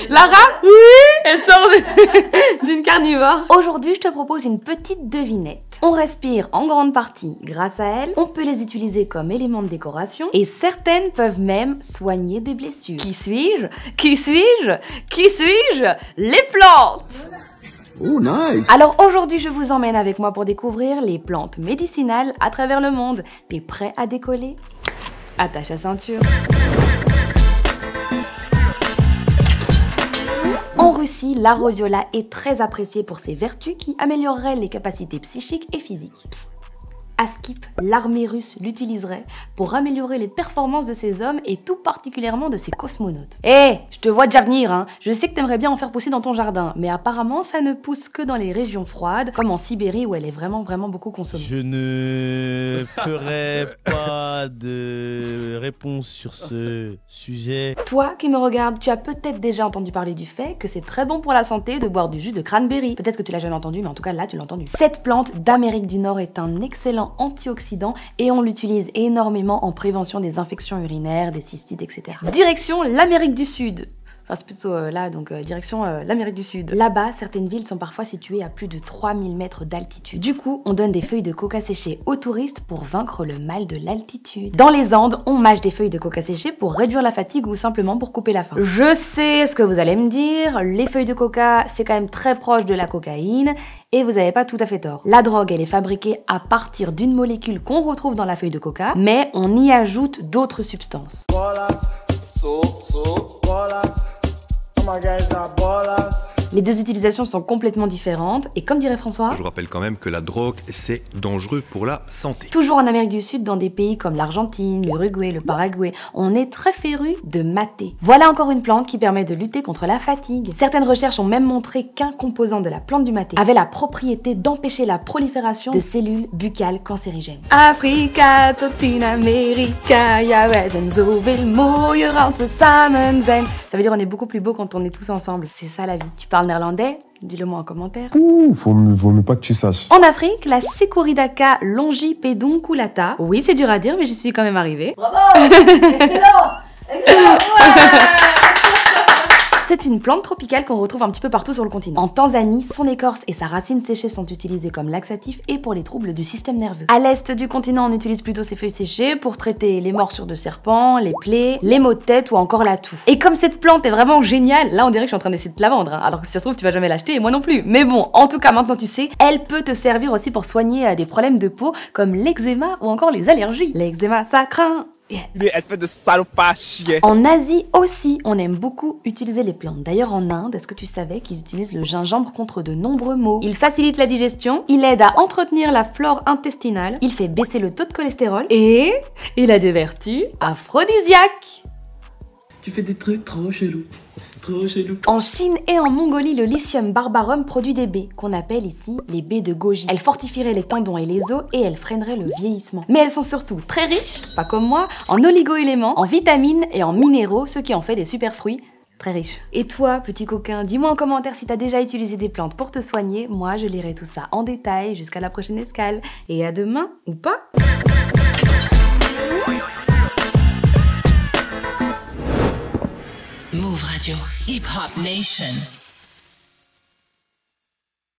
Lara, oui, elle sort d'une carnivore. Aujourd'hui, je te propose une petite devinette. On respire en grande partie grâce à elle, on peut les utiliser comme éléments de décoration et certaines peuvent même soigner des blessures. Qui suis-je? Qui suis-je? Qui suis-je? Les plantes! Oh, nice. Alors aujourd'hui, je vous emmène avec moi pour découvrir les plantes médicinales à travers le monde. T'es prêt à décoller? Attache la ceinture. En Russie, la rhodiola est très appréciée pour ses vertus qui amélioreraient les capacités psychiques et physiques. Psst. À Skip, l'armée russe l'utiliserait pour améliorer les performances de ses hommes et tout particulièrement de ses cosmonautes. Hé, je te vois déjà venir, hein. Je sais que t'aimerais bien en faire pousser dans ton jardin, mais apparemment ça ne pousse que dans les régions froides, comme en Sibérie où elle est vraiment beaucoup consommée. Je ne ferai pas de réponse sur ce sujet. Toi qui me regardes, tu as peut-être déjà entendu parler du fait que c'est très bon pour la santé de boire du jus de cranberry. Peut-être que tu l'as jamais entendu, mais en tout cas là tu l'as entendu. Cette plante d'Amérique du Nord est un excellent antioxydant et on l'utilise énormément en prévention des infections urinaires, des cystites, etc. Direction l'Amérique du Sud. Enfin, c'est plutôt là, donc direction l'Amérique du Sud. Là-bas, certaines villes sont parfois situées à plus de 3000 mètres d'altitude. Du coup, on donne des feuilles de coca séchées aux touristes pour vaincre le mal de l'altitude. Dans les Andes, on mâche des feuilles de coca séchées pour réduire la fatigue ou simplement pour couper la faim. Je sais ce que vous allez me dire, les feuilles de coca, c'est quand même très proche de la cocaïne, et vous n'avez pas tout à fait tort. La drogue, elle est fabriquée à partir d'une molécule qu'on retrouve dans la feuille de coca, mais on y ajoute d'autres substances. Les deux utilisations sont complètement différentes et comme dirait François, je vous rappelle quand même que la drogue c'est dangereux pour la santé. Toujours en Amérique du Sud, dans des pays comme l'Argentine, l'Uruguay, le Paraguay, on est très féru de maté. Voilà encore une plante qui permet de lutter contre la fatigue. Certaines recherches ont même montré qu'un composant de la plante du maté avait la propriété d'empêcher la prolifération de cellules buccales cancérigènes. Afrika, Latinamerika, ja, wir sind so viel mooier als wir zusammen sein. Ça veut dire on est beaucoup plus beau quand on est tous ensemble. C'est ça la vie. Tu parles néerlandais? Dis-le-moi en commentaire. Ouh, vaut mieux pas que tu saches. En Afrique, la Securidaca longipedunculata. Oui, c'est dur à dire, mais j'y suis quand même arrivée. Bravo! Excellent! Excellent! Ouais! C'est une plante tropicale qu'on retrouve un petit peu partout sur le continent. En Tanzanie, son écorce et sa racine séchée sont utilisées comme laxatifs et pour les troubles du système nerveux. À l'est du continent, on utilise plutôt ses feuilles séchées pour traiter les morsures de serpents, les plaies, les maux de tête ou encore la toux. Et comme cette plante est vraiment géniale, là on dirait que je suis en train d'essayer de te la vendre, hein, alors que si ça se trouve tu vas jamais l'acheter et moi non plus. Mais bon, en tout cas maintenant tu sais, elle peut te servir aussi pour soigner des problèmes de peau comme l'eczéma ou encore les allergies. L'eczéma, ça craint. Yeah. Espèce de salopard chien. En Asie aussi, on aime beaucoup utiliser les plantes. D'ailleurs en Inde, est-ce que tu savais qu'ils utilisent le gingembre contre de nombreux maux? Il facilite la digestion, il aide à entretenir la flore intestinale, il fait baisser le taux de cholestérol et il a des vertus aphrodisiaques. Tu fais des trucs trop chelous. Trop chelou. En Chine et en Mongolie, le Lycium barbarum produit des baies, qu'on appelle ici les baies de goji. Elles fortifieraient les tendons et les os et elles freineraient le vieillissement. Mais elles sont surtout très riches, pas comme moi, en oligo-éléments, en vitamines et en minéraux, ce qui en fait des super fruits très riches. Et toi, petit coquin, dis-moi en commentaire si t'as déjà utilisé des plantes pour te soigner. Moi, je lirai tout ça en détail jusqu'à la prochaine escale. Et à demain, ou pas. Move Radio, Hip Hop Nation.